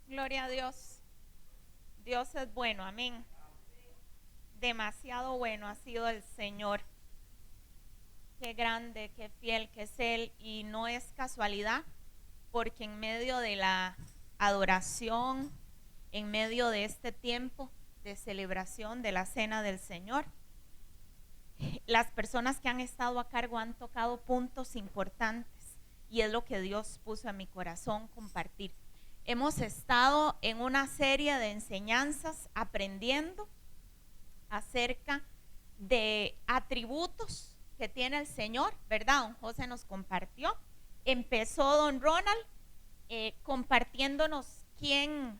Gloria a Dios. Dios es bueno, amén. Demasiado bueno ha sido el Señor. Qué grande, qué fiel que es Él. Y no es casualidad, porque en medio de la adoración, en medio de este tiempo de celebración de la cena del Señor, las personas que han estado a cargo han tocado puntos importantes y es lo que Dios puso en mi corazón compartir. Hemos estado en una serie de enseñanzas aprendiendo acerca de atributos que tiene el Señor, ¿verdad? Don José nos compartió. Empezó don Ronald compartiéndonos quién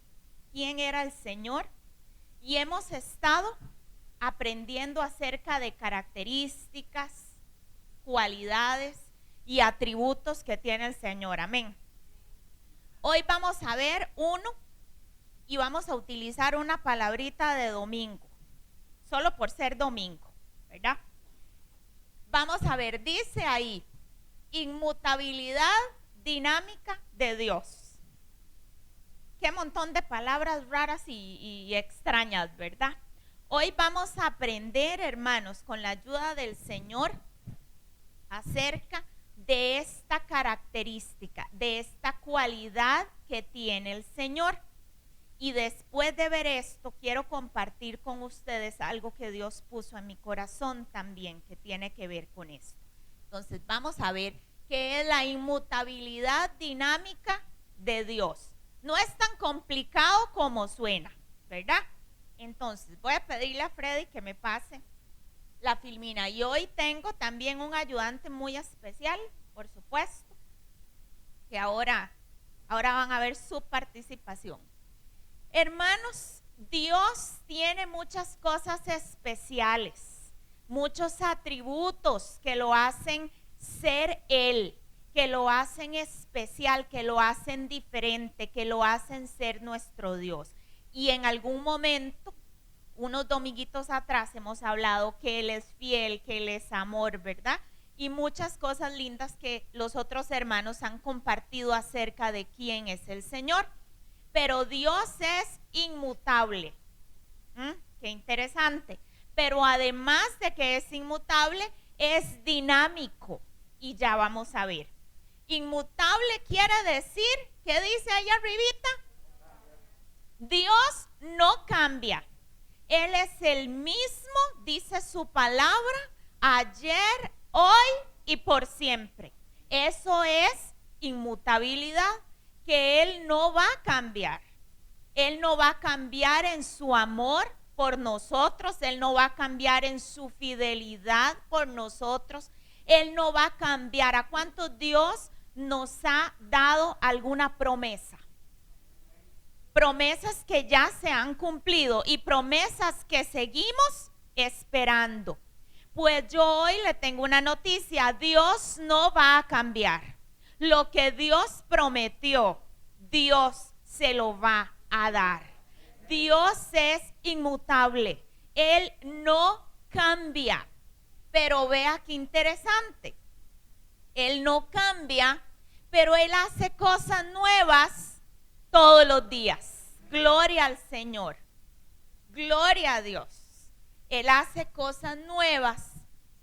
era el Señor, y hemos estado aprendiendo acerca de características, cualidades y atributos que tiene el Señor. Amén. Hoy vamos a ver uno y vamos a utilizar una palabrita de domingo, solo por ser domingo, ¿verdad? Vamos a ver, dice ahí, inmutabilidad dinámica de Dios. Qué montón de palabras raras y extrañas, ¿verdad? Hoy vamos a aprender, hermanos, con la ayuda del Señor, acerca de esta característica, de esta cualidad que tiene el Señor. Y después de ver esto, quiero compartir con ustedes algo que Dios puso en mi corazón también, que tiene que ver con esto. Entonces, vamos a ver qué es la inmutabilidad dinámica de Dios. No es tan complicado como suena, ¿verdad? Entonces, voy a pedirle a Freddy que me pase la filmina. Y hoy tengo también un ayudante muy especial, por supuesto, que ahora van a ver su participación. Hermanos, Dios tiene muchas cosas especiales, muchos atributos que lo hacen ser Él, que lo hacen especial, que lo hacen diferente, que lo hacen ser nuestro Dios. Y en algún momento, unos dominguitos atrás, hemos hablado que Él es fiel, que Él es amor, ¿verdad? Y muchas cosas lindas que los otros hermanos han compartido acerca de quién es el Señor. Pero Dios es inmutable. Qué interesante. Pero además de que es inmutable, es dinámico. Y ya vamos a ver. Inmutable quiere decir, ¿qué dice ahí arribita? Dios no cambia. Él es el mismo, dice su palabra, ayer, hoy y por siempre. Eso es inmutabilidad, que Él no va a cambiar. Él no va a cambiar en su amor por nosotros. Él no va a cambiar en su fidelidad por nosotros. Él no va a cambiar. ¿A cuánto Dios nos ha dado alguna promesa? Promesas que ya se han cumplido y promesas que seguimos esperando. Pues yo hoy le tengo una noticia: Dios no va a cambiar. Lo que Dios prometió, Dios se lo va a dar. Dios es inmutable. Él no cambia. Pero vea qué interesante. Él no cambia, pero Él hace cosas nuevas todos los días. Gloria al Señor. Gloria a Dios. Él hace cosas nuevas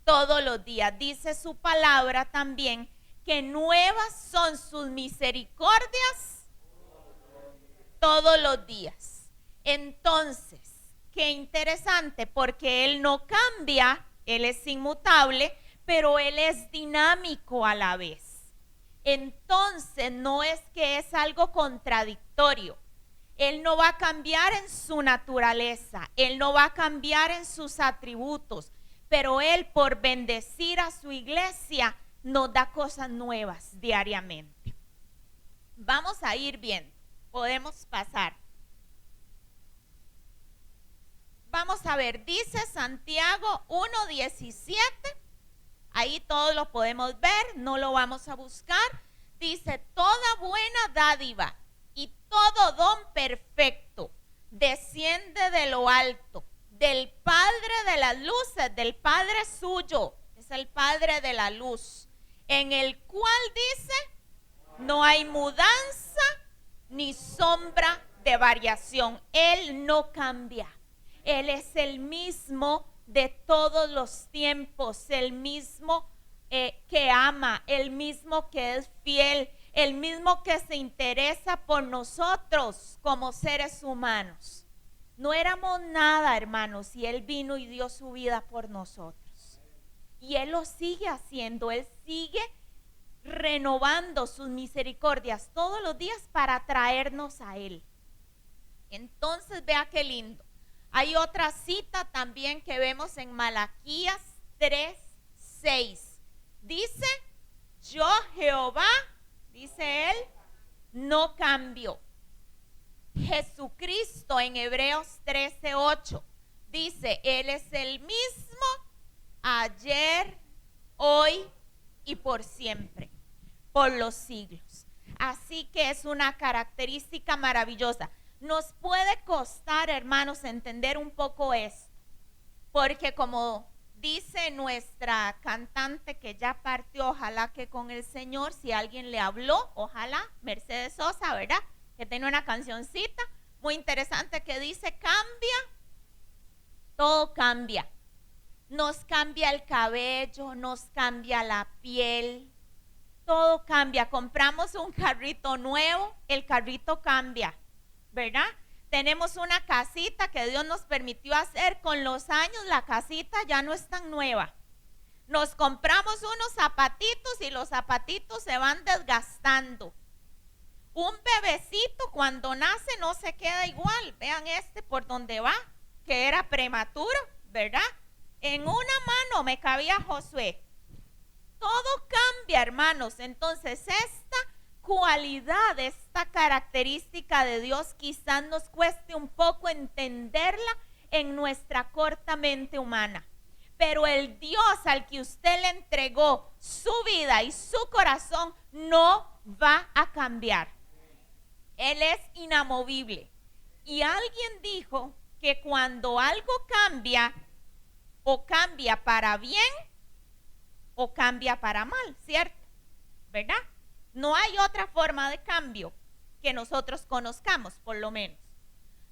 todos los días. Dice su palabra también que nuevas son sus misericordias todos los días. Entonces, qué interesante, porque Él no cambia, Él es inmutable, pero Él es dinámico a la vez. Entonces, no es que es algo contradictorio. Él no va a cambiar en su naturaleza, Él no va a cambiar en sus atributos, pero Él, por bendecir a su iglesia, nos da cosas nuevas diariamente. Vamos a ir viendo, podemos pasar. Vamos a ver, dice Santiago 1:17, ahí todos lo podemos ver, no lo vamos a buscar. Dice, toda buena dádiva y todo don perfecto desciende de lo alto, del Padre de las luces, del Padre suyo, es el Padre de la luz, en el cual dice, no hay mudanza ni sombra de variación. Él no cambia. Él es el mismo de todos los tiempos, el mismo que ama, el mismo que es fiel, el mismo que se interesa por nosotros como seres humanos. No éramos nada, hermanos, y Él vino y dio su vida por nosotros. Y Él lo sigue haciendo, Él sigue renovando sus misericordias todos los días para traernos a Él. Entonces, vea qué lindo. Hay otra cita también que vemos en Malaquías 3:6. Dice, yo Jehová, dice Él, no cambio. Jesucristo en Hebreos 13:8 dice, Él es el mismo ayer, hoy y por siempre, por los siglos. Así que es una característica maravillosa. Nos puede costar, hermanos, entender un poco esto, porque como dice nuestra cantante que ya partió, ojalá que con el Señor, si alguien le habló, ojalá, Mercedes Sosa, ¿verdad? Que tiene una cancioncita muy interesante que dice, cambia, todo cambia. Nos cambia el cabello, nos cambia la piel, todo cambia. Compramos un carrito nuevo, el carrito cambia, ¿verdad? Tenemos una casita que Dios nos permitió hacer, con los años la casita ya no es tan nueva. Nos compramos unos zapatitos y los zapatitos se van desgastando. Un bebecito cuando nace no se queda igual. Vean este por donde va, que era prematuro, ¿verdad? En una mano me cabía Josué. Todo cambia, hermanos. Entonces esta cualidad, esta característica de Dios quizás nos cueste un poco entenderla en nuestra corta mente humana. Pero el Dios al que usted le entregó su vida y su corazón no va a cambiar. Él es inamovible. Y alguien dijo que cuando algo cambia, o cambia para bien o cambia para mal, ¿cierto? ¿Verdad? No hay otra forma de cambio que nosotros conozcamos, por lo menos.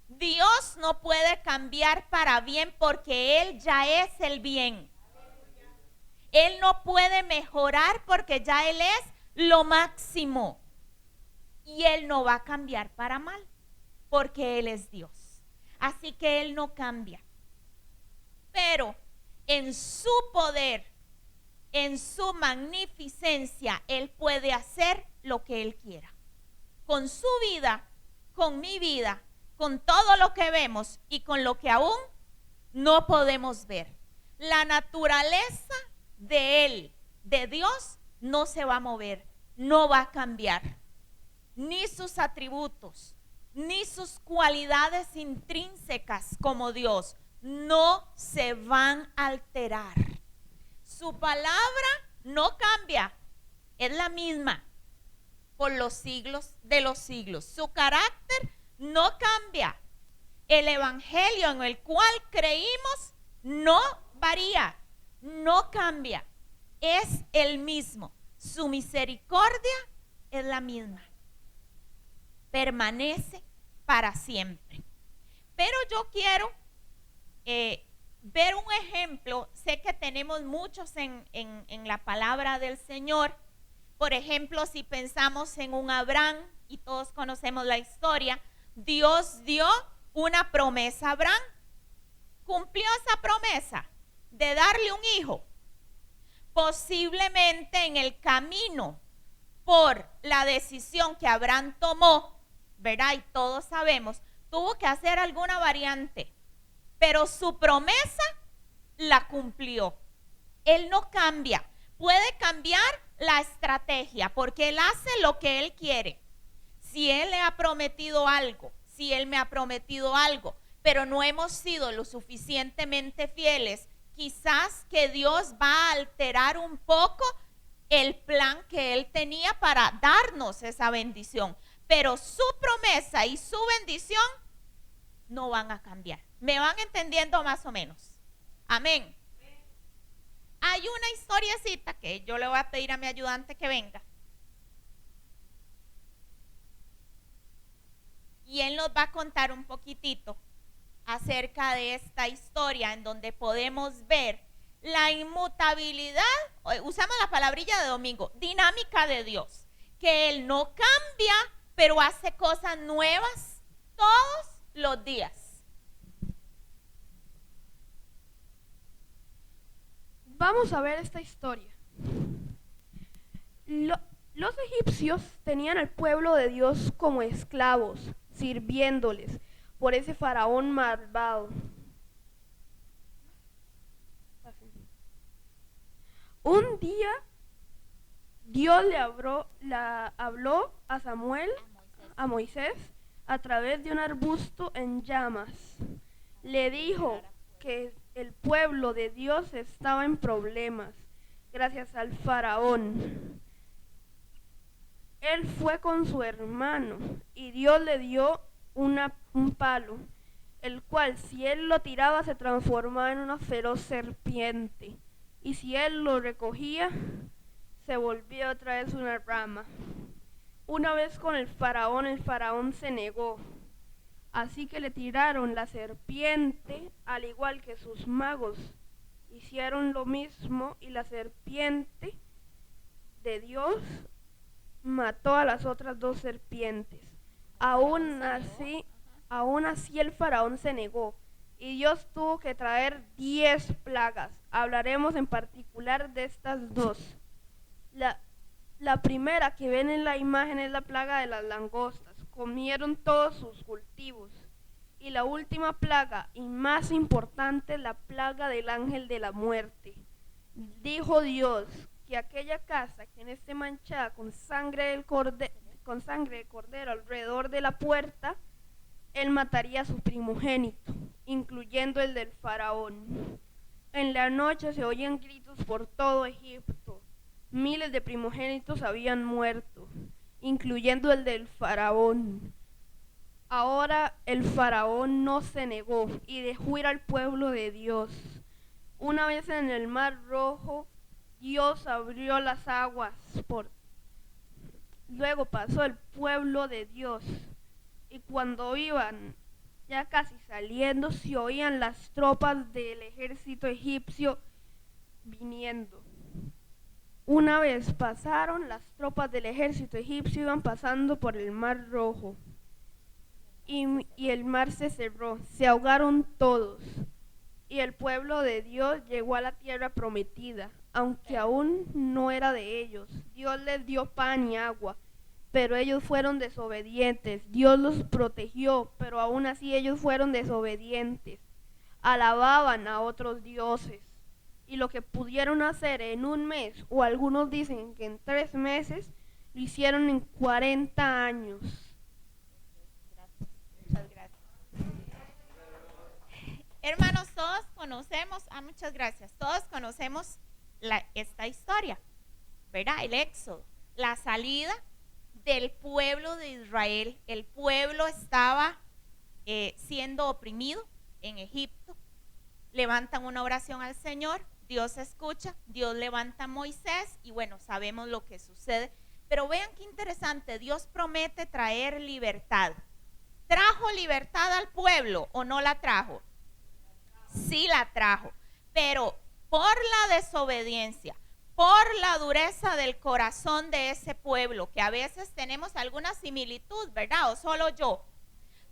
Dios no puede cambiar para bien porque Él ya es el bien. Él no puede mejorar porque ya Él es lo máximo. Y Él no va a cambiar para mal porque Él es Dios. Así que Él no cambia. Pero en su poder, en su magnificencia, Él puede hacer lo que Él quiera. Con su vida, con mi vida, con todo lo que vemos y con lo que aún no podemos ver. La naturaleza de Él, de Dios, no se va a mover, no va a cambiar. Ni sus atributos, ni sus cualidades intrínsecas como Dios, no se van a alterar. Su palabra no cambia, es la misma por los siglos de los siglos. Su carácter no cambia. El evangelio en el cual creímos no varía, no cambia, es el mismo. Su misericordia es la misma, permanece para siempre. Pero yo quiero ver un ejemplo. Sé que tenemos muchos en la palabra del Señor. Por ejemplo, si pensamos en un Abraham, y todos conocemos la historia, Dios dio una promesa a Abraham. Cumplió esa promesa de darle un hijo. Posiblemente en el camino, por la decisión que Abraham tomó, ¿verdad? Y todos sabemos, tuvo que hacer alguna variante. Pero su promesa la cumplió. Él no cambia. Puede cambiar la estrategia porque Él hace lo que Él quiere. Si Él le ha prometido algo, si Él me ha prometido algo, pero no hemos sido lo suficientemente fieles, quizás que Dios va a alterar un poco el plan que Él tenía para darnos esa bendición. Pero su promesa y su bendición no van a cambiar. ¿Me van entendiendo más o menos? Amén. Hay una historiecita que yo le voy a pedir a mi ayudante que venga. Y él nos va a contar un poquitito acerca de esta historia en donde podemos ver la inmutabilidad, usamos la palabrilla de domingo, dinámica de Dios, que Él no cambia, pero hace cosas nuevas todos los días. Vamos a ver esta historia. Los egipcios tenían al pueblo de Dios como esclavos, sirviéndoles por ese faraón malvado. Un día Dios le habló a Samuel, a Moisés, a través de un arbusto en llamas. Le dijo que el pueblo de Dios estaba en problemas gracias al faraón. Él fue con su hermano y Dios le dio un palo, el cual si él lo tiraba se transformaba en una feroz serpiente, y si él lo recogía se volvía otra vez una rama. Una vez con el faraón se negó, así que le tiraron la serpiente, al igual que sus magos hicieron lo mismo, y la serpiente de Dios mató a las otras dos serpientes. Aún así el faraón se negó y Dios tuvo que traer 10 plagas. Hablaremos en particular de estas dos. La primera que ven en la imagen es la plaga de las langostas. Comieron todos sus cultivos. Y la última plaga y más importante, la plaga del ángel de la muerte. Dijo Dios que aquella casa que no esté manchada con sangre de cordero alrededor de la puerta, Él mataría a su primogénito, incluyendo el del faraón. En la noche se oían gritos por todo Egipto. Miles de primogénitos habían muerto, incluyendo el del faraón. Ahora el faraón no se negó y dejó ir al pueblo de Dios. Una vez en el Mar Rojo, Dios abrió las aguas. Luego pasó el pueblo de Dios, y cuando iban ya casi saliendo, se oían las tropas del ejército egipcio viniendo. Una vez pasaron, las tropas del ejército egipcio iban pasando por el Mar Rojo, y el mar se cerró, se ahogaron todos, y el pueblo de Dios llegó a la tierra prometida, aunque aún no era de ellos. Dios les dio pan y agua, pero ellos fueron desobedientes. Dios los protegió, pero aún así ellos fueron desobedientes. Alababan a otros dioses, y lo que pudieron hacer en un mes, o algunos dicen que en 3 meses, lo hicieron en 40 años. Muchas gracias. Hermanos, todos conocemos, muchas gracias, todos conocemos esta historia, ¿verdad? El éxodo, la salida del pueblo de Israel. El pueblo estaba siendo oprimido en Egipto. Levantan una oración al Señor, Dios escucha, Dios levanta a Moisés y bueno, sabemos lo que sucede. Pero vean qué interesante, Dios promete traer libertad. ¿Trajo libertad al pueblo o no la trajo? Sí la trajo, pero por la desobediencia, por la dureza del corazón de ese pueblo, que a veces tenemos alguna similitud, ¿verdad? O solo yo.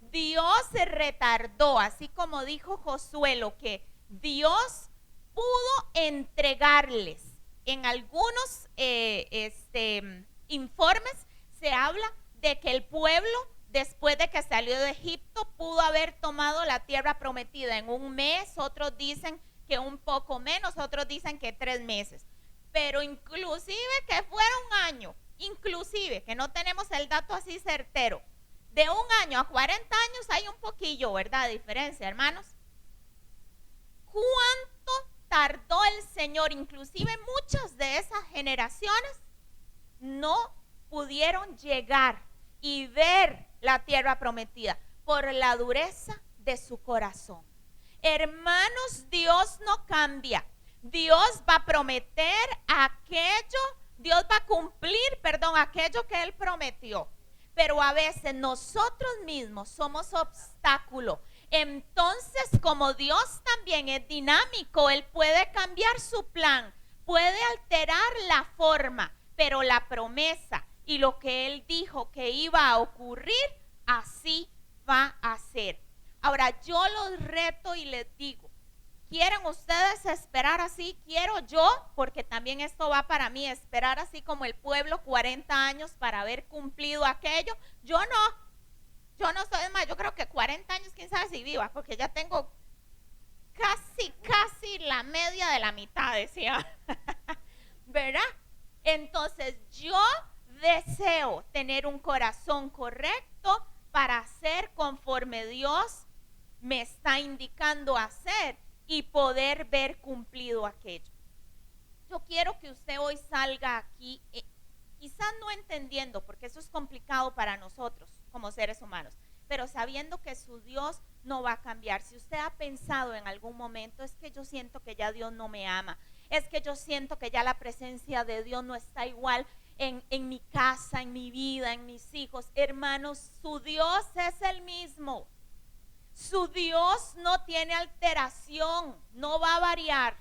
Dios se retardó, así como dijo Josué, lo que Dios pudo entregarles. En algunos informes se habla de que el pueblo, después de que salió de Egipto, pudo haber tomado la tierra prometida en un mes. Otros dicen que un poco menos, otros dicen que 3 meses. Pero inclusive que fuera un año, inclusive que no tenemos el dato así certero, de un año a 40 años hay un poquillo, ¿verdad? De diferencia, hermanos. ¿Cuánto tardó el Señor? Inclusive muchas de esas generaciones no pudieron llegar y ver la tierra prometida por la dureza de su corazón. Hermanos, Dios no cambia. Dios va a prometer aquello, Dios va a cumplir, aquello que Él prometió. Pero a veces nosotros mismos somos obstáculo. Entonces, como Dios también es dinámico, Él puede cambiar su plan, puede alterar la forma, pero la promesa y lo que Él dijo que iba a ocurrir, así va a ser. Ahora, yo los reto y les digo, ¿quieren ustedes esperar así? Quiero yo, porque también esto va para mí, esperar así como el pueblo 40 años para haber cumplido aquello. Yo no soy más, yo creo que 40 años, quién sabe si viva, porque ya tengo casi la media de la mitad, decía. ¿Verdad? Entonces yo deseo tener un corazón correcto para hacer conforme Dios me está indicando hacer y poder ver cumplido aquello. Yo quiero que usted hoy salga aquí, quizás no entendiendo, porque eso es complicado para nosotros como seres humanos, pero sabiendo que su Dios no va a cambiar. Si usted ha pensado en algún momento, es que yo siento que ya Dios no me ama, es que yo siento que ya la presencia de Dios no está igual en mi casa, en mi vida, en mis hijos. Hermanos, su Dios es el mismo. Su Dios no tiene alteración, no va a variar.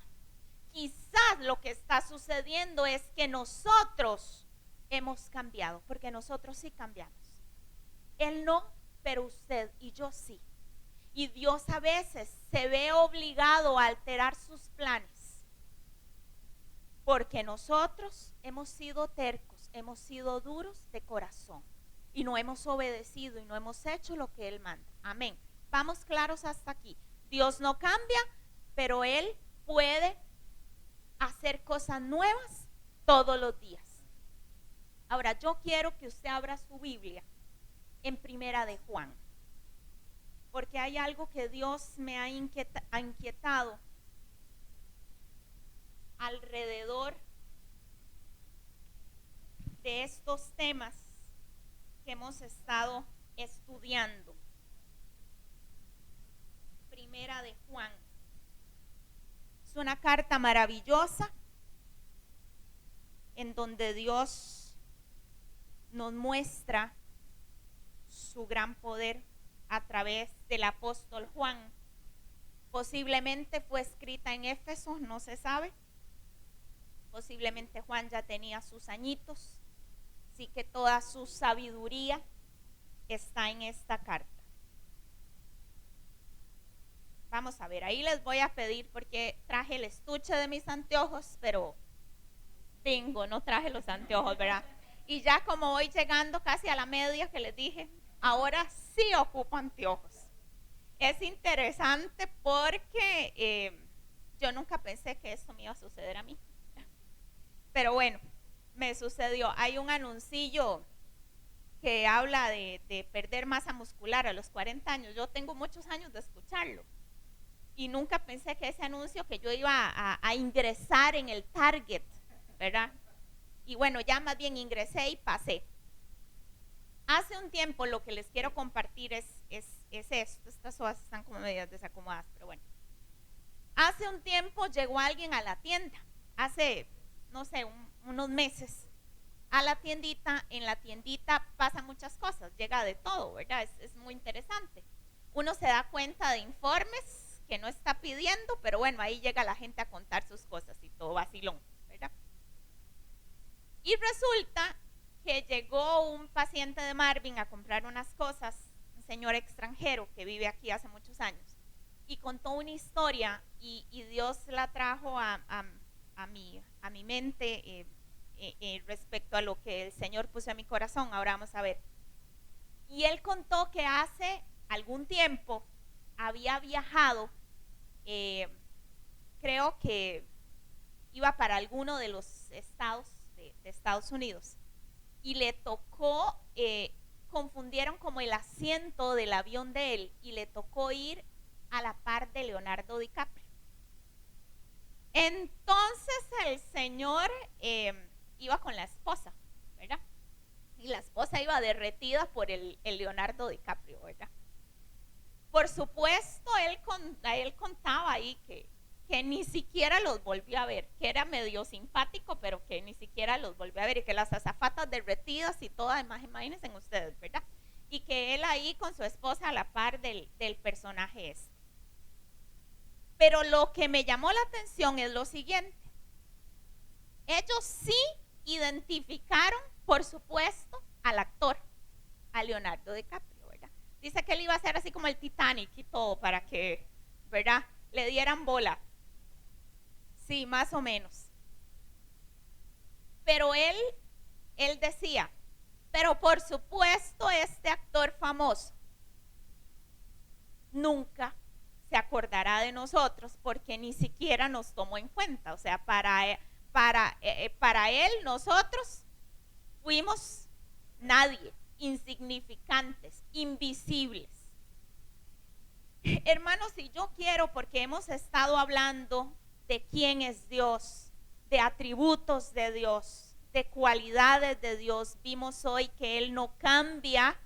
Quizás lo que está sucediendo es que nosotros hemos cambiado, porque nosotros sí cambiamos. Él no, pero usted y yo sí. Y Dios a veces se ve obligado a alterar sus planes, porque nosotros hemos sido tercos, hemos sido duros de corazón y no hemos obedecido y no hemos hecho lo que Él manda. Amén. Vamos claros hasta aquí. Dios no cambia, pero Él puede hacer cosas nuevas todos los días. Ahora, yo quiero que usted abra su Biblia en Primera de Juan, porque hay algo que Dios me ha inquietado alrededor de estos temas que hemos estado estudiando. Primera de Juan. Es una carta maravillosa en donde Dios nos muestra su gran poder a través del apóstol Juan. Posiblemente fue escrita en Éfeso, no se sabe. Posiblemente Juan ya tenía sus añitos, así que toda su sabiduría está en esta carta. Vamos a ver, ahí les voy a pedir, porque traje el estuche de mis anteojos, pero no traje los anteojos, ¿verdad? Y ya como voy llegando casi a la media que les dije, ahora sí ocupo anteojos. Es interesante porque yo nunca pensé que esto me iba a suceder a mí. Pero bueno, me sucedió. Hay un anuncillo que habla de perder masa muscular a los 40 años. Yo tengo muchos años de escucharlo. Y nunca pensé que ese anuncio que yo iba a ingresar en el target, ¿verdad? Y bueno, ya más bien ingresé y pasé. Hace un tiempo lo que les quiero compartir es esto. Estas hojas están como medias desacomodadas, pero bueno. Hace un tiempo llegó alguien a la tienda, hace, no sé, unos meses, a la tiendita. En la tiendita pasan muchas cosas, llega de todo, ¿verdad? Es muy interesante. Uno se da cuenta de informes que no está pidiendo, pero bueno, ahí llega la gente a contar sus cosas y todo vacilón, ¿verdad? Y resulta que llegó un paciente de Marvin a comprar unas cosas, un señor extranjero que vive aquí hace muchos años, y contó una historia y Dios la trajo a mi mente respecto a lo que el Señor puso en mi corazón. Ahora vamos a ver. Y él contó que hace algún tiempo había viajado creo que iba para alguno de los estados de Estados Unidos y le tocó, confundieron como el asiento del avión de él y le tocó ir a la par de Leonardo DiCaprio. Entonces el señor iba con la esposa, ¿verdad? Y la esposa iba derretida por el Leonardo DiCaprio, ¿verdad? Por supuesto, él contaba ahí que ni siquiera los volvió a ver, que era medio simpático, pero que ni siquiera los volvió a ver, y que las azafatas derretidas y todo, además, imagínense ustedes, ¿verdad? Y que él ahí con su esposa a la par del personaje este. Pero lo que me llamó la atención es lo siguiente. Ellos sí identificaron, por supuesto, al actor, a Leonardo DiCaprio, ¿verdad? Dice que él iba a ser así como el Titanic y todo para que, ¿verdad?, le dieran bola. Sí, más o menos. Pero él decía, pero por supuesto este actor famoso nunca se acordará de nosotros porque ni siquiera nos tomó en cuenta. O sea, para él nosotros fuimos nadie, insignificantes, invisibles. Hermanos, si yo quiero, porque hemos estado hablando de quién es Dios, de atributos de Dios, de cualidades de Dios, vimos hoy que Él no cambia,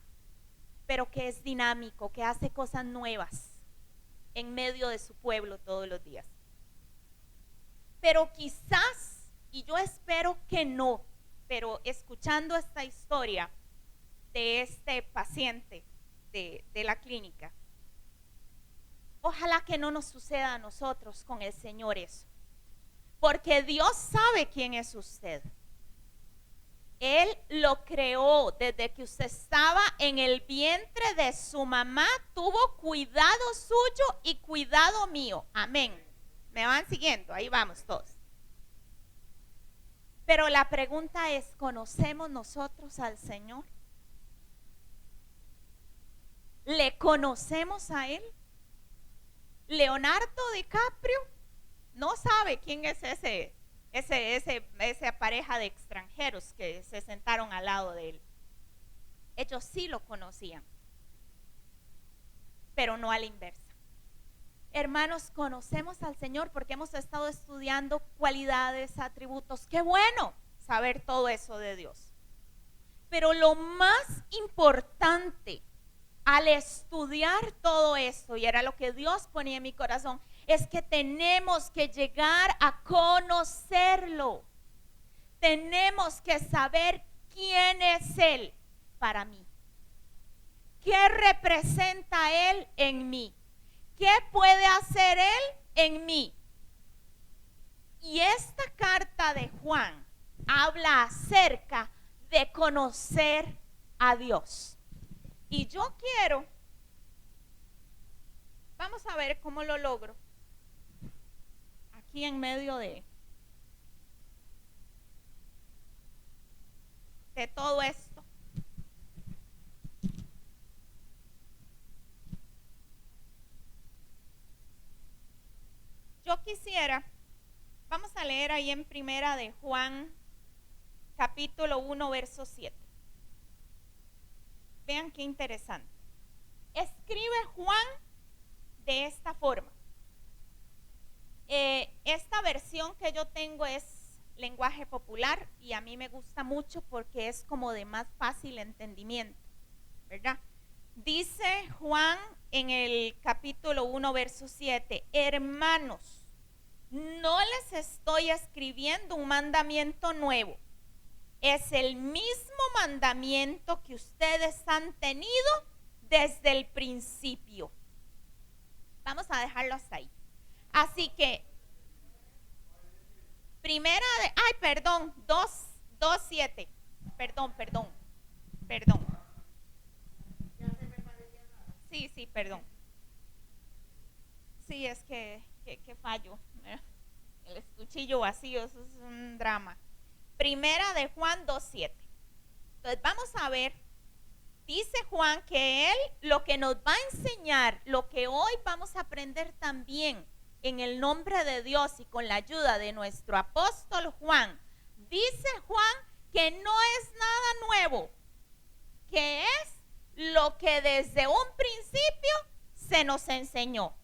pero que es dinámico, que hace cosas nuevas en medio de su pueblo todos los días. Pero quizás, y yo espero que no, pero escuchando esta historia de este paciente de la clínica, ojalá que no nos suceda a nosotros con el Señor eso, porque Dios sabe quién es usted. Él lo creó desde que usted estaba en el vientre de su mamá, tuvo cuidado suyo y cuidado mío. Amén. ¿Me van siguiendo? Ahí vamos todos. Pero la pregunta es, ¿conocemos nosotros al Señor? ¿Le conocemos a Él? Leonardo DiCaprio no sabe quién es esa pareja de extranjeros que se sentaron al lado de él. Ellos sí lo conocían, pero no a la inversa. Hermanos, conocemos al Señor porque hemos estado estudiando cualidades, atributos. Qué bueno saber todo eso de Dios. Pero lo más importante al estudiar todo esto, y era lo que Dios ponía en mi corazón, es que tenemos que llegar a conocerlo. Tenemos que saber quién es Él para mí. ¿Qué representa Él en mí? ¿Qué puede hacer Él en mí? Y esta carta de Juan habla acerca de conocer a Dios. Y yo quiero, vamos a ver cómo lo logro, aquí en medio de todo esto. Yo quisiera, vamos a leer ahí en primera de Juan, capítulo 1, verso 7. Vean qué interesante. Escribe Juan de esta forma. Esta versión que yo tengo es lenguaje popular y a mí me gusta mucho porque es como de más fácil entendimiento, ¿verdad? Dice Juan en el capítulo 1, verso 7, hermanos, no les estoy escribiendo un mandamiento nuevo. Es el mismo mandamiento que ustedes han tenido desde el principio. Vamos a dejarlo hasta ahí. Así que, primera de, 2:7. Perdón. Sí, perdón. Sí, es que fallo. El estuchillo vacío, eso es un drama. Primera de Juan 2:7. Entonces vamos a ver, dice Juan que Él lo que nos va a enseñar, lo que hoy vamos a aprender también en el nombre de Dios y con la ayuda de nuestro apóstol Juan, dice Juan que no es nada nuevo, que es lo que desde un principio se nos enseñó.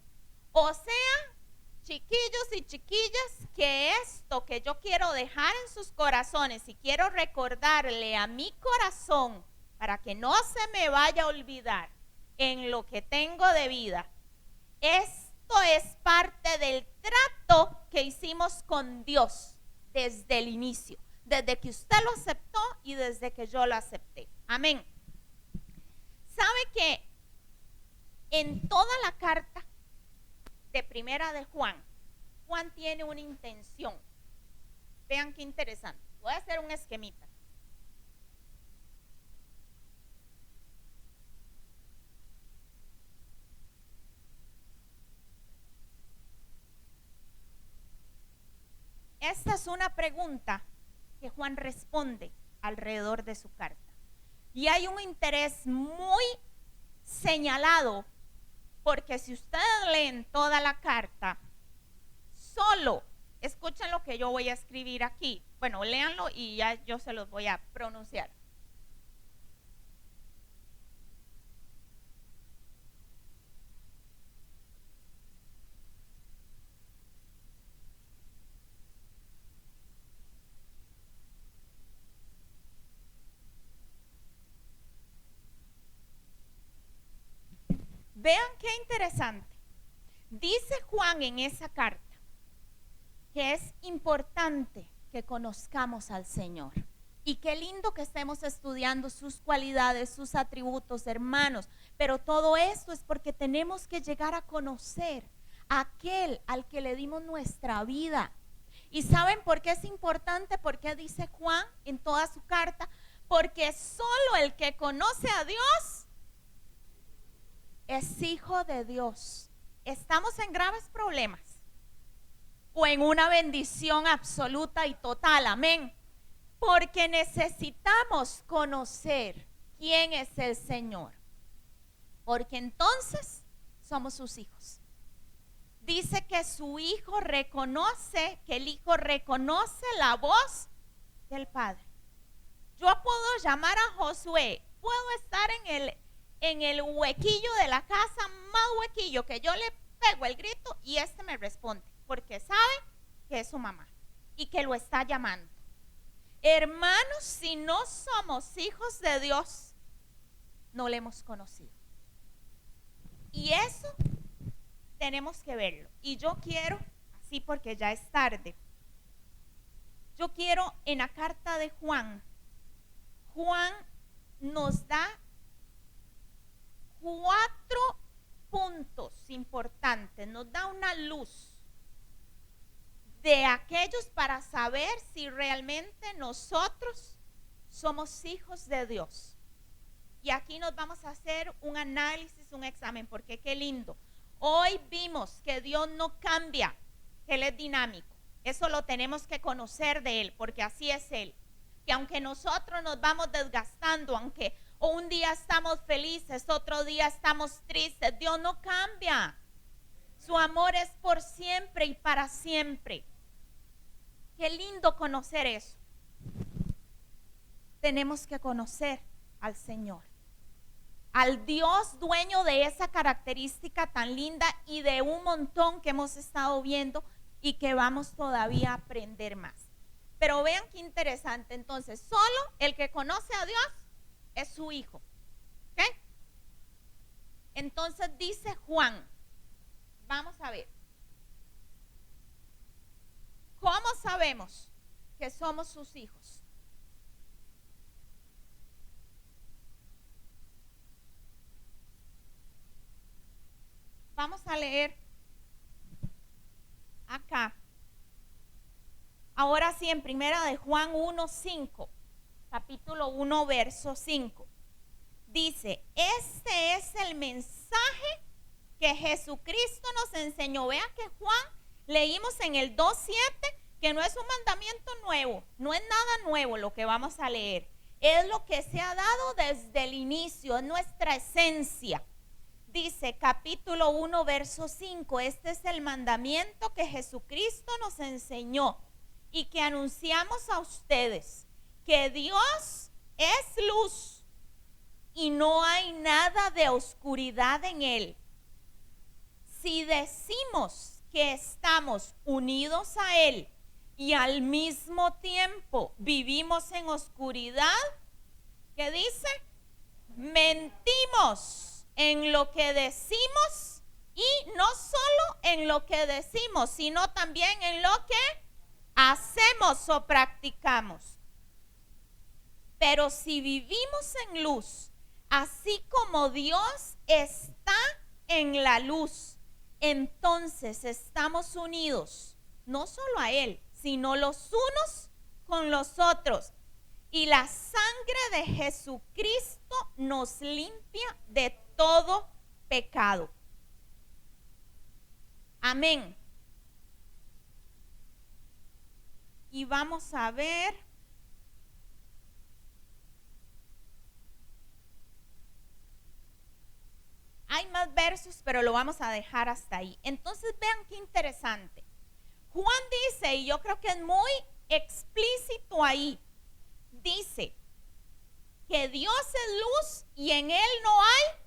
O sea, chiquillos y chiquillas, que esto que yo quiero dejar en sus corazones y quiero recordarle a mi corazón para que no se me vaya a olvidar en lo que tengo de vida, esto es parte del trato que hicimos con Dios desde el inicio, desde que usted lo aceptó y desde que yo lo acepté. Amén. ¿Sabe que en toda la carta de primera de Juan, Juan tiene una intención? Vean qué interesante. Voy a hacer un esquemita. Esta es una pregunta que Juan responde alrededor de su carta. Y hay un interés muy señalado, porque si ustedes leen toda la carta, solo, escuchen lo que yo voy a escribir aquí. Bueno, léanlo y ya yo se los voy a pronunciar. Vean qué interesante. Dice Juan en esa carta que es importante que conozcamos al Señor. Y qué lindo que estemos estudiando sus cualidades, sus atributos, hermanos. Pero todo esto es porque tenemos que llegar a conocer a aquel al que le dimos nuestra vida. ¿Y saben por qué es importante? ¿Por qué dice Juan en toda su carta? Porque solo el que conoce a Dios es hijo de Dios. ¿Estamos en graves problemas o en una bendición absoluta y total? Amén. Porque necesitamos conocer quién es el Señor, porque entonces somos sus hijos. Dice que su hijo reconoce, que el hijo reconoce la voz del Padre. Yo puedo llamar a Josué, puedo estar en el huequillo de la casa, más huequillo, que yo le pego el grito y me responde, porque sabe que es su mamá y que lo está llamando. Hermanos, si no somos hijos de Dios, no le hemos conocido. Y eso tenemos que verlo. Y yo quiero, así porque ya es tarde, yo quiero en la carta de Juan nos da 4 puntos importantes, nos da una luz de aquellos para saber si realmente nosotros somos hijos de Dios. Y aquí nos vamos a hacer un análisis, un examen, porque qué lindo. Hoy vimos que Dios no cambia, que Él es dinámico. Eso lo tenemos que conocer de Él, porque así es Él. Que aunque nosotros nos vamos desgastando, aunque un día estamos felices, otro día estamos tristes, Dios no cambia. Su amor es por siempre y para siempre. Qué lindo conocer eso. Tenemos que conocer al Señor, al Dios dueño de esa característica tan linda y de un montón que hemos estado viendo y que vamos todavía a aprender más. Pero vean qué interesante. Entonces, solo el que conoce a Dios es su hijo. ¿Ok? Entonces dice Juan, vamos a ver. ¿Cómo sabemos que somos sus hijos? Vamos a leer acá. Ahora sí, en primera de Juan 1:5, capítulo 1, verso 5. Dice, este es el mensaje que Jesucristo nos enseñó. Vean que Juan, leímos en el 2:7, que no es un mandamiento nuevo, no es nada nuevo lo que vamos a leer. Es lo que se ha dado desde el inicio, es nuestra esencia. Dice capítulo 1, verso 5, este es el mandamiento que Jesucristo nos enseñó y que anunciamos a ustedes, que Dios es luz y no hay nada de oscuridad en él. Si decimos que estamos unidos a él y al mismo tiempo vivimos en oscuridad, ¿qué dice? Mentimos en lo que decimos, y no solo en lo que decimos, sino también en lo que hacemos o practicamos. Pero si vivimos en luz, así como Dios está en la luz, entonces estamos unidos no solo a Él, sino los unos con los otros. Y la sangre de Jesucristo nos limpia de todo pecado. Amén. Y vamos a ver. Hay más versos, pero lo vamos a dejar hasta ahí. Entonces vean qué interesante. Juan dice, y yo creo que es muy explícito ahí, dice que Dios es luz y en él no hay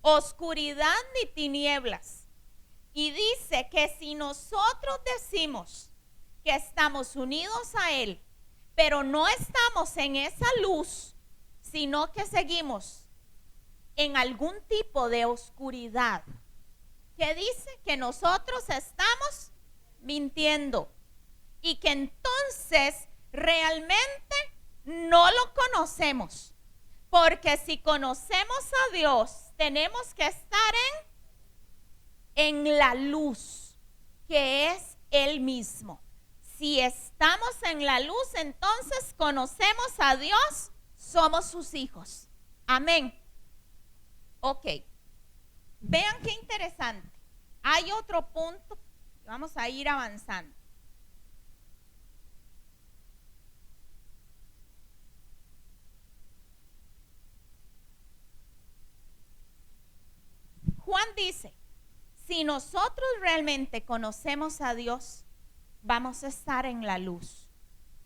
oscuridad ni tinieblas. Y dice que si nosotros decimos que estamos unidos a él, pero no estamos en esa luz, sino que seguimos en algún tipo de oscuridad, que dice que nosotros estamos mintiendo y que entonces realmente no lo conocemos, porque si conocemos a Dios tenemos que estar en la luz que es Él mismo. Si estamos en la luz, entonces conocemos a Dios, somos sus hijos. Amén. Ok, vean qué interesante. Hay otro punto, vamos a ir avanzando. Juan dice, si nosotros realmente conocemos a Dios, vamos a estar en la luz,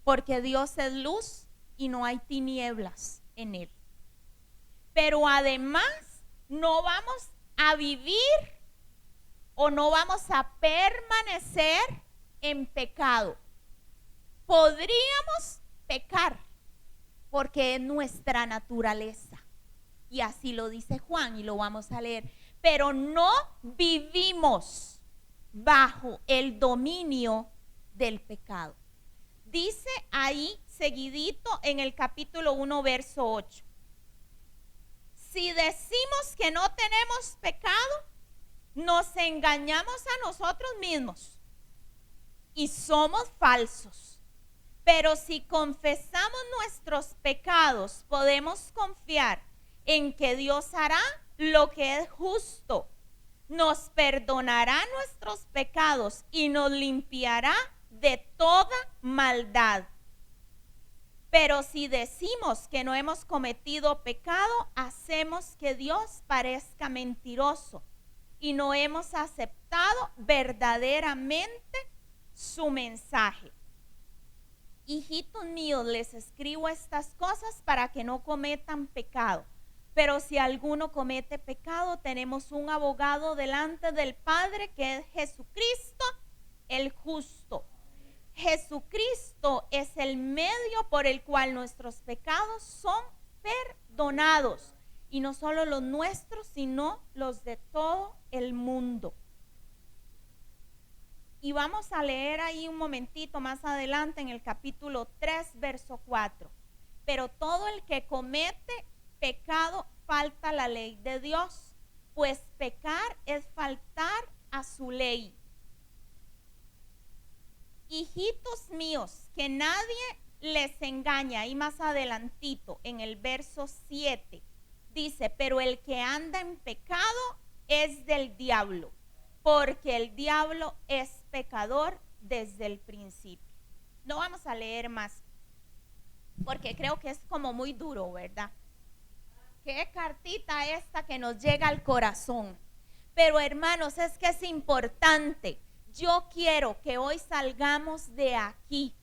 porque Dios es luz y no hay tinieblas en él. Pero además no vamos a vivir o no vamos a permanecer en pecado. Podríamos pecar porque es nuestra naturaleza. Y así lo dice Juan y lo vamos a leer. Pero no vivimos bajo el dominio del pecado. Dice ahí seguidito en el capítulo 1, verso 8. Si decimos que no tenemos pecado, nos engañamos a nosotros mismos y somos falsos. Pero si confesamos nuestros pecados, podemos confiar en que Dios hará lo que es justo. Nos perdonará nuestros pecados y nos limpiará de toda maldad. Pero si decimos que no hemos cometido pecado, hacemos que Dios parezca mentiroso y no hemos aceptado verdaderamente su mensaje. Hijitos míos, les escribo estas cosas para que no cometan pecado. Pero si alguno comete pecado, tenemos un abogado delante del Padre, que es Jesucristo, el justo. Jesucristo es el medio por el cual nuestros pecados son perdonados. Y no solo los nuestros, sino los de todo el mundo. Y vamos a leer ahí un momentito más adelante en el capítulo 3, verso 4. Pero todo el que comete pecado falta a la ley de Dios, pues pecar es faltar a su ley. Hijitos míos, que nadie les engaña. Y más adelantito en el verso 7 dice, pero el que anda en pecado es del diablo, porque el diablo es pecador desde el principio. No vamos a leer más, porque creo que es como muy duro, ¿verdad? qué cartita esta que nos llega al corazón. Pero hermanos, es que es importante. Yo quiero que hoy salgamos de aquí,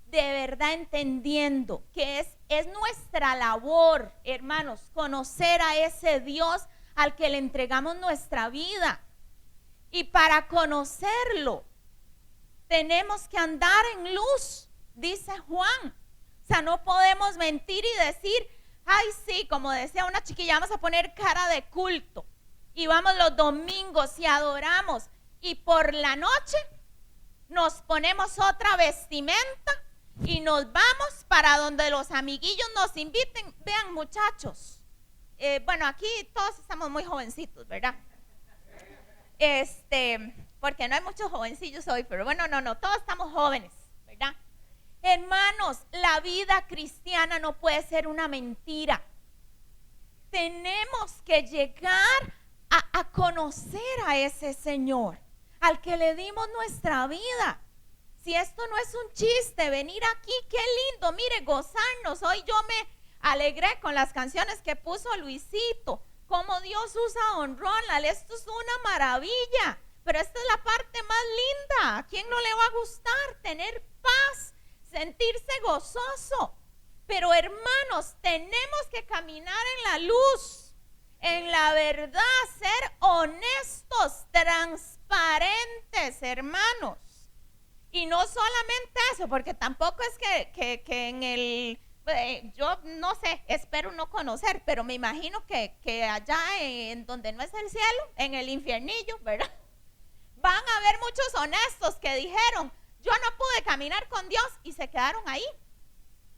de verdad entendiendo que es nuestra labor, hermanos, conocer a ese Dios al que le entregamos nuestra vida. Y para conocerlo, tenemos que andar en luz, dice Juan. O sea, no podemos mentir y decir, ay sí, como decía una chiquilla, vamos a poner cara de culto. Y vamos los domingos y adoramos. Y por la noche nos ponemos otra vestimenta y nos vamos para donde los amiguillos nos inviten. Vean, muchachos, bueno, aquí todos estamos muy jovencitos, ¿verdad? Porque no hay muchos jovencillos hoy, pero bueno, no, todos estamos jóvenes, ¿verdad? Hermanos, la vida cristiana no puede ser una mentira. Tenemos que llegar a conocer a ese Señor, al que le dimos nuestra vida. Si esto no es un chiste, venir aquí, qué lindo, mire, gozarnos. Hoy yo me alegré con las canciones que puso Luisito, cómo Dios usa a Don Ronald. Esto es una maravilla, pero esta es la parte más linda. ¿A quién no le va a gustar tener paz, sentirse gozoso? Pero hermanos, tenemos que caminar en la luz, en la verdad, ser honestos, transparentes, hermanos. Y no solamente eso, porque tampoco es que en el, yo no sé, espero no conocer, pero me imagino que allá en donde no es el cielo, en el infiernillo, ¿verdad? Van a haber muchos honestos que dijeron, yo no pude caminar con Dios, y se quedaron ahí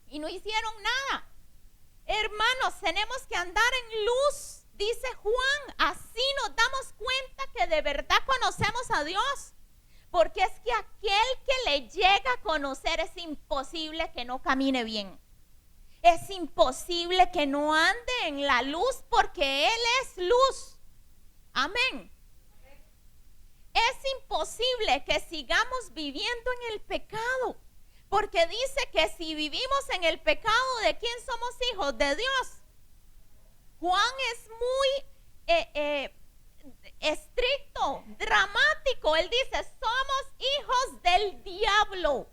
y no hicieron nada. Hermanos, tenemos que andar en luz, dice Juan. Así nos damos cuenta que de verdad conocemos a Dios. Porque es que aquel que le llega a conocer es imposible que no camine bien. Es imposible que no ande en la luz, porque Él es luz. Amén. Es imposible que sigamos viviendo en el pecado, porque dice que si vivimos en el pecado, ¿de quién somos hijos? De Dios. Juan es muy estricto, dramático. Él dice, somos hijos del diablo.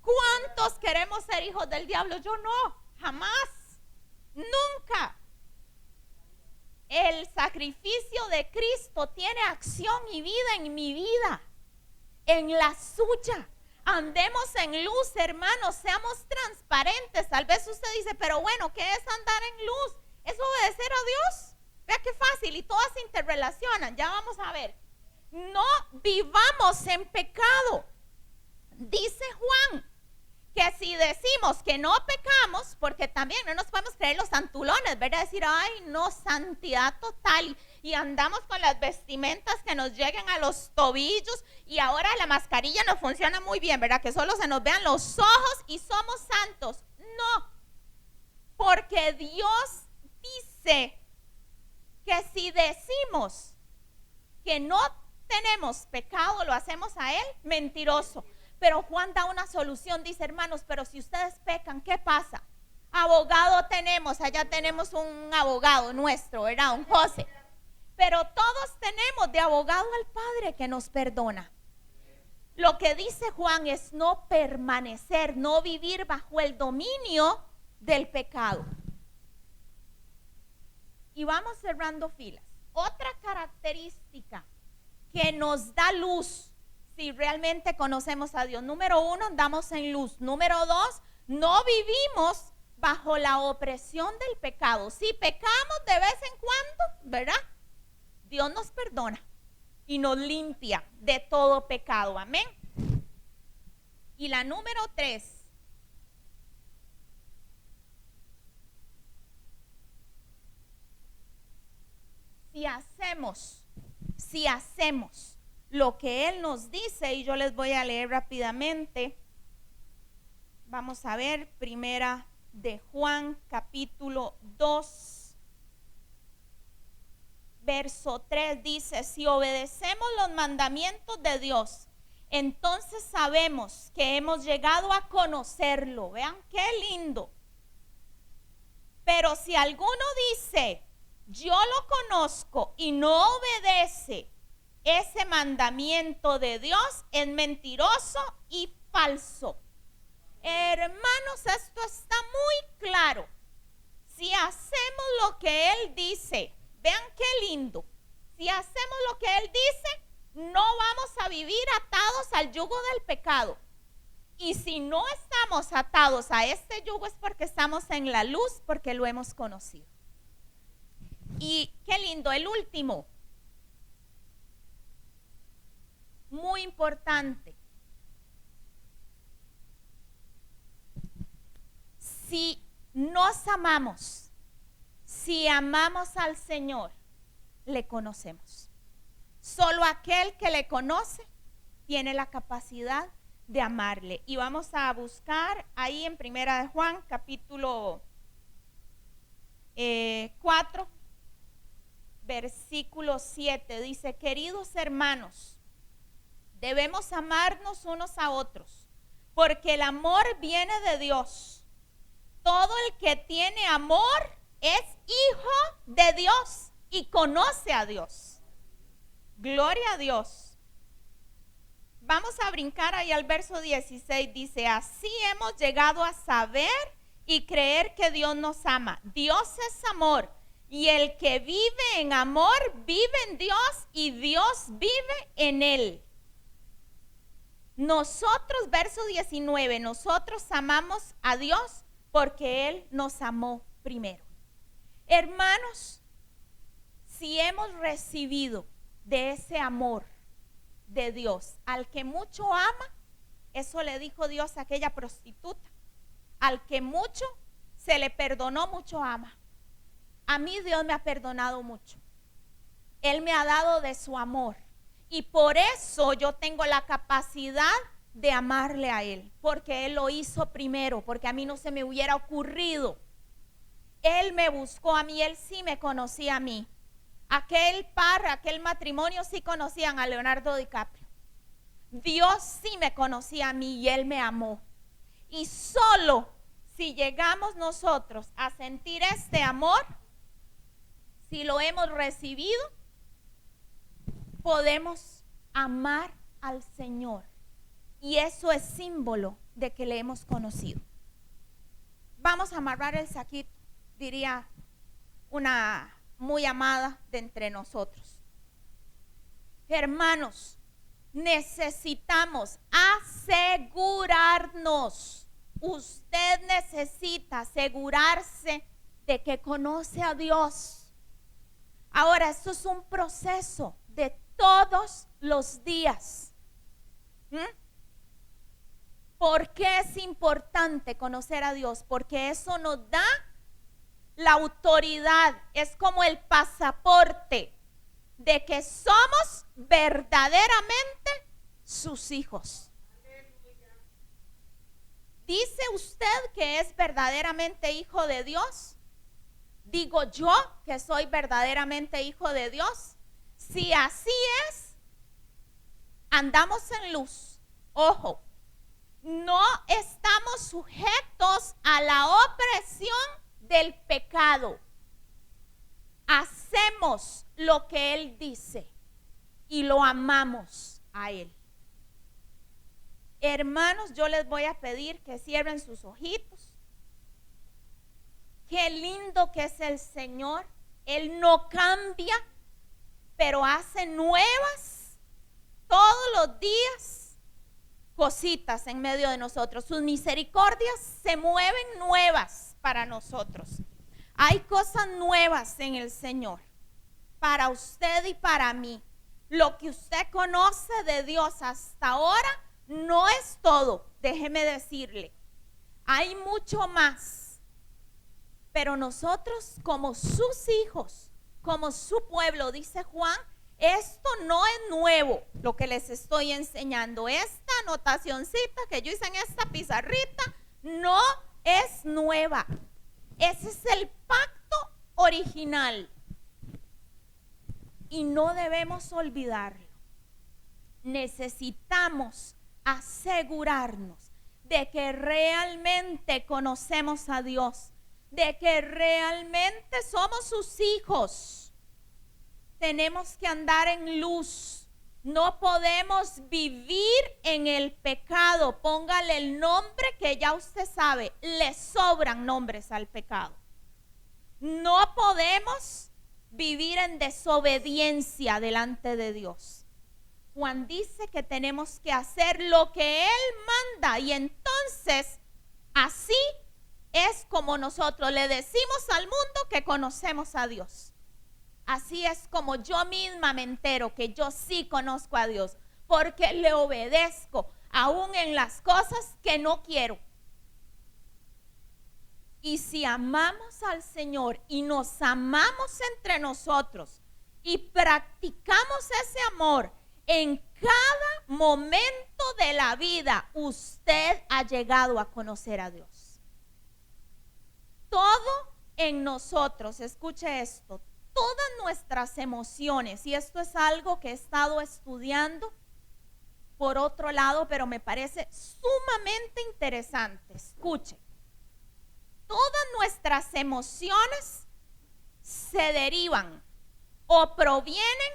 ¿Cuántos queremos ser hijos del diablo? Yo no, jamás, nunca. El sacrificio de Cristo tiene acción y vida en mi vida, en la suya. Andemos en luz, hermanos, seamos transparentes. Tal vez usted dice, pero bueno, ¿qué es andar en luz? ¿Es obedecer a Dios? Vea qué fácil, y todas se interrelacionan. Ya vamos a ver. No vivamos en pecado. Dice Juan que si decimos que no pecamos, porque también no nos podemos creer los santulones, ¿verdad? Decir, ay, no, santidad total, y andamos con las vestimentas que nos lleguen a los tobillos, y ahora la mascarilla no funciona muy bien, ¿verdad? Que solo se nos vean los ojos y somos santos. No, porque Dios dice que si decimos que no tenemos pecado, lo hacemos a Él mentiroso. Pero Juan da una solución, dice, hermanos, pero si ustedes pecan, ¿qué pasa? Abogado tenemos, allá tenemos un abogado nuestro, ¿verdad? Un José. Pero todos tenemos de abogado al Padre que nos perdona. Lo que dice Juan es no permanecer, no vivir bajo el dominio del pecado. Y vamos cerrando filas. Otra característica que nos da luz si realmente conocemos a Dios. Número 1, andamos en luz. Número 2, no vivimos bajo la opresión del pecado. Si pecamos de vez en cuando, ¿verdad? Dios nos perdona y nos limpia de todo pecado. Amén. Y la número 3. Si hacemos lo que Él nos dice, y yo les voy a leer rápidamente. Vamos a ver, primera de Juan, capítulo 2, verso 3, dice, si obedecemos los mandamientos de Dios, entonces sabemos que hemos llegado a conocerlo. Vean qué lindo. Pero si alguno dice, yo lo conozco y no obedece ese mandamiento de Dios, es mentiroso y falso. Hermanos, esto está muy claro. Si hacemos lo que Él dice, vean qué lindo. Si hacemos lo que Él dice, no vamos a vivir atados al yugo del pecado. Y si no estamos atados a este yugo es porque estamos en la luz, porque lo hemos conocido. Y qué lindo, el último, muy importante. Si nos amamos, si amamos al Señor, le conocemos. Solo aquel que le conoce tiene la capacidad de amarle. Y vamos a buscar ahí en Primera de Juan, capítulo 4, versículo 7. Dice, queridos hermanos, debemos amarnos unos a otros, porque el amor viene de Dios. Todo el que tiene amor es hijo de Dios y conoce a Dios. Gloria a Dios. Vamos a brincar ahí al verso 16. Dice, así hemos llegado a saber y creer que Dios nos ama. Dios es amor. Y el que vive en amor, vive en Dios y Dios vive en él. Nosotros, verso 19, nosotros amamos a Dios porque Él nos amó primero. Hermanos, si hemos recibido de ese amor de Dios, al que mucho ama, eso le dijo Dios a aquella prostituta, al que mucho se le perdonó, mucho ama. A mí Dios me ha perdonado mucho. Él me ha dado de su amor y por eso yo tengo la capacidad de amarle a Él, porque Él lo hizo primero, porque a mí no se me hubiera ocurrido. Él me buscó a mí, Él sí me conocía a mí. Aquel par, aquel matrimonio sí conocían a Leonardo DiCaprio. Dios sí me conocía a mí y Él me amó. Y solo si llegamos nosotros a sentir este amor, si lo hemos recibido, podemos amar al Señor. Y eso es símbolo de que le hemos conocido. Vamos a amarrar el saquito, diría una muy amada de entre nosotros. Hermanos, necesitamos asegurarnos. Usted necesita asegurarse de que conoce a Dios. Ahora, esto es un proceso de todos los días. ¿Por qué es importante conocer a Dios? Porque eso nos da la autoridad, es como el pasaporte de que somos verdaderamente sus hijos. ¿Dice usted que es verdaderamente hijo de Dios? ¿Digo yo que soy verdaderamente hijo de Dios? Si así es, andamos en luz. Ojo, no estamos sujetos a la opresión del pecado. Hacemos lo que Él dice y lo amamos a Él. Hermanos, yo les voy a pedir que cierren sus ojitos. Qué lindo que es el Señor. Él no cambia, pero hace nuevas todos los días cositas en medio de nosotros. Sus misericordias se mueven nuevas para nosotros. Hay cosas nuevas en el Señor para usted y para mí. Lo que usted conoce de Dios hasta ahora no es todo, déjeme decirle. Hay mucho más. Pero nosotros como sus hijos, como su pueblo, dice Juan, esto no es nuevo lo que les estoy enseñando. Esta anotacioncita que yo hice en esta pizarrita no es nueva. Ese es el pacto original. Y no debemos olvidarlo. Necesitamos asegurarnos de que realmente conocemos a Dios. de que realmente somos sus hijos, tenemos que andar en luz. No podemos vivir en el pecado. Póngale el nombre que ya usted sabe. Le sobran nombres al pecado. No podemos vivir en desobediencia delante de Dios. Juan dice que tenemos que hacer lo que Él manda, y entonces así es como nosotros le decimos al mundo que conocemos a Dios. Así es como yo misma me entero que yo sí conozco a Dios, porque le obedezco aún en las cosas que no quiero. Y si amamos al Señor y nos amamos entre nosotros y practicamos ese amor en cada momento de la vida, usted ha llegado a conocer a Dios. Todo en nosotros, escuche esto, todas nuestras emociones, y esto es algo que he estado estudiando por otro lado, pero me parece sumamente interesante. Escuche, todas nuestras emociones se derivan o provienen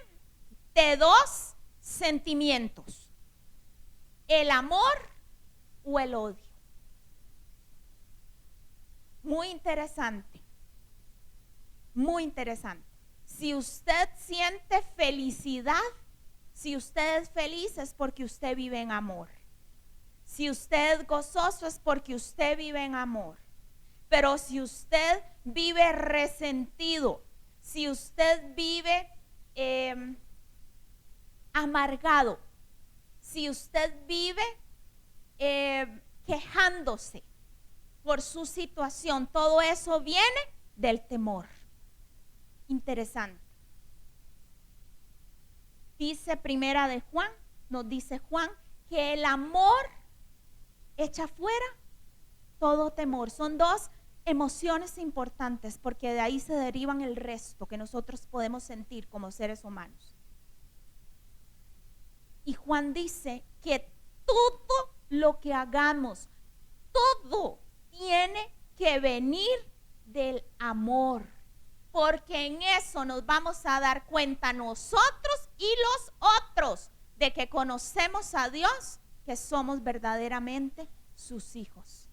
de dos sentimientos: el amor o el odio. Muy interesante, muy interesante. Si usted siente felicidad, si usted es feliz, es porque usted vive en amor. Si usted es gozoso, es porque usted vive en amor. Pero si usted vive resentido, si usted vive amargado, si usted vive quejándose por su situación, todo eso viene del temor. Interesante. Dice Primera de Juan, nos dice Juan, que el amor echa fuera todo temor. Son dos emociones importantes, porque de ahí se derivan el resto que nosotros podemos sentir como seres humanos. Y Juan dice que todo lo que hagamos, todo tiene que venir del amor, porque en eso nos vamos a dar cuenta nosotros y los otros de que conocemos a Dios, que somos verdaderamente sus hijos.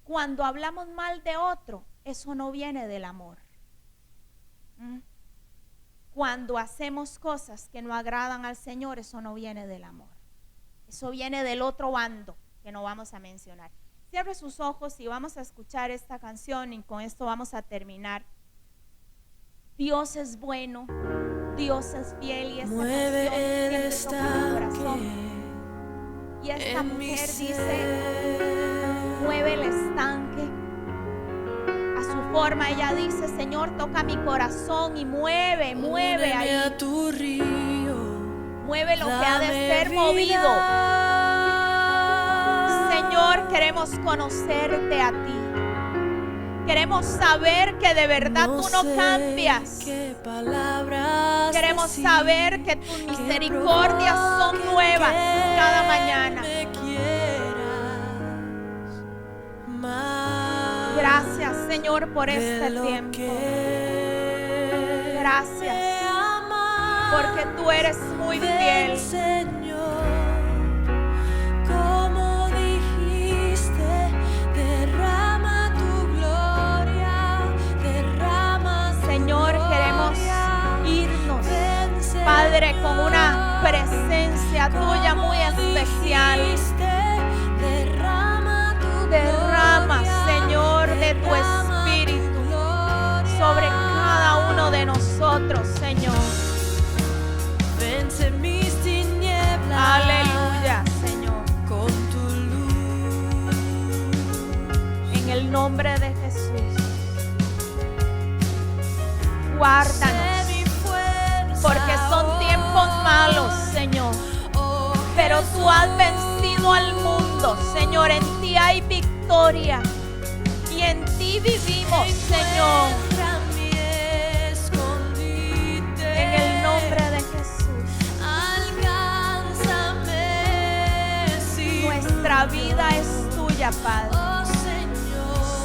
Cuando hablamos mal de otro, eso no viene del amor. Cuando hacemos cosas que no agradan al Señor, eso no viene del amor. Eso viene del otro bando que no vamos a mencionar. Cierre sus ojos y vamos a escuchar esta canción, y con esto vamos a terminar. Dios es bueno, Dios es fiel, y esta canción siempre toca mi corazón. Y esta mujer dice: mueve el estanque a su forma. Ella dice: Señor, toca mi corazón y mueve ahí a tu río, mueve lo que ha de ser movido. Señor, queremos conocerte a ti. Queremos saber que de verdad tú no cambias. Queremos saber que tus misericordias son nuevas cada mañana. Gracias, Señor, por este tiempo. Gracias, porque tú eres muy fiel. Señor, queremos irnos, Padre, con una presencia tuya muy especial. Derrama, Señor, de tu Espíritu sobre cada uno de nosotros, Señor. Vence mis tinieblas. Aleluya, Señor. Con tu luz. En el nombre de Jesús. Guárdanos, porque son tiempos malos, Señor, pero tú has vencido al mundo, Señor. En ti hay victoria y en ti vivimos, Señor. En el nombre de Jesús. Nuestra vida es tuya, Padre.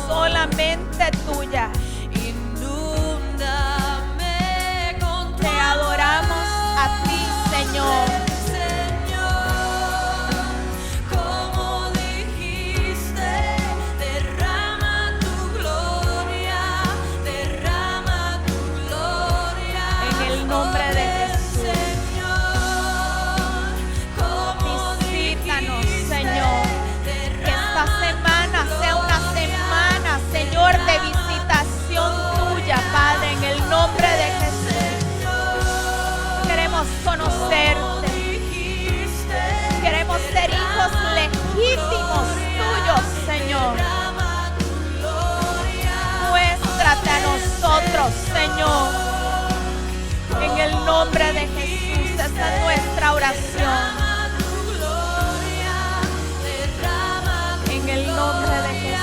Solamente tú Señor. En el nombre de Jesús, esa es nuestra oración. En el nombre de Jesús.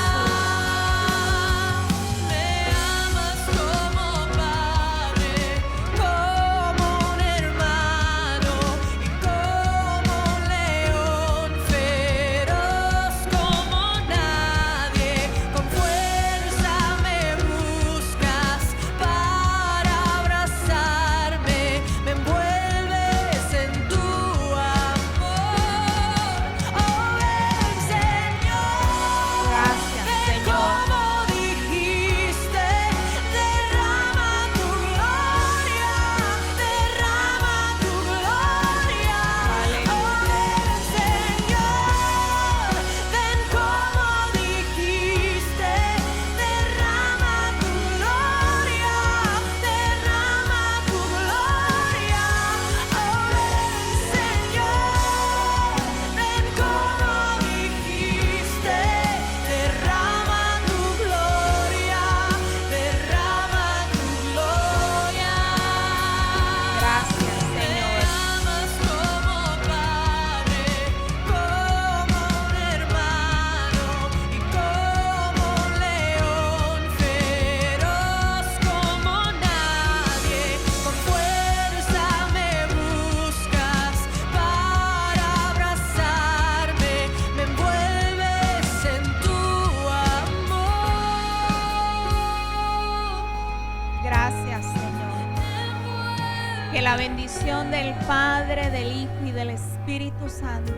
La bendición del Padre, del Hijo y del Espíritu Santo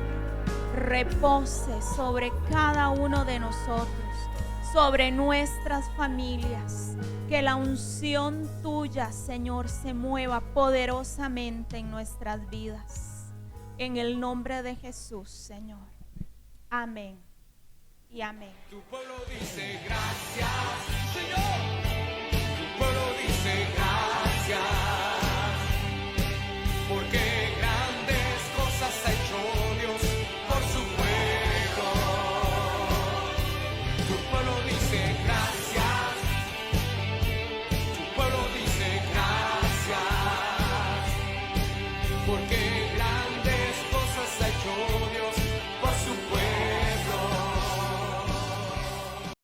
repose sobre cada uno de nosotros, sobre nuestras familias. Que la unción tuya, Señor, se mueva poderosamente en nuestras vidas. En el nombre de Jesús, Señor. Amén y amén. Tu pueblo dice gracias, Señor. Tu pueblo dice gracias. Porque grandes cosas ha hecho Dios por su pueblo. Tu pueblo dice gracias. Tu pueblo dice gracias. Porque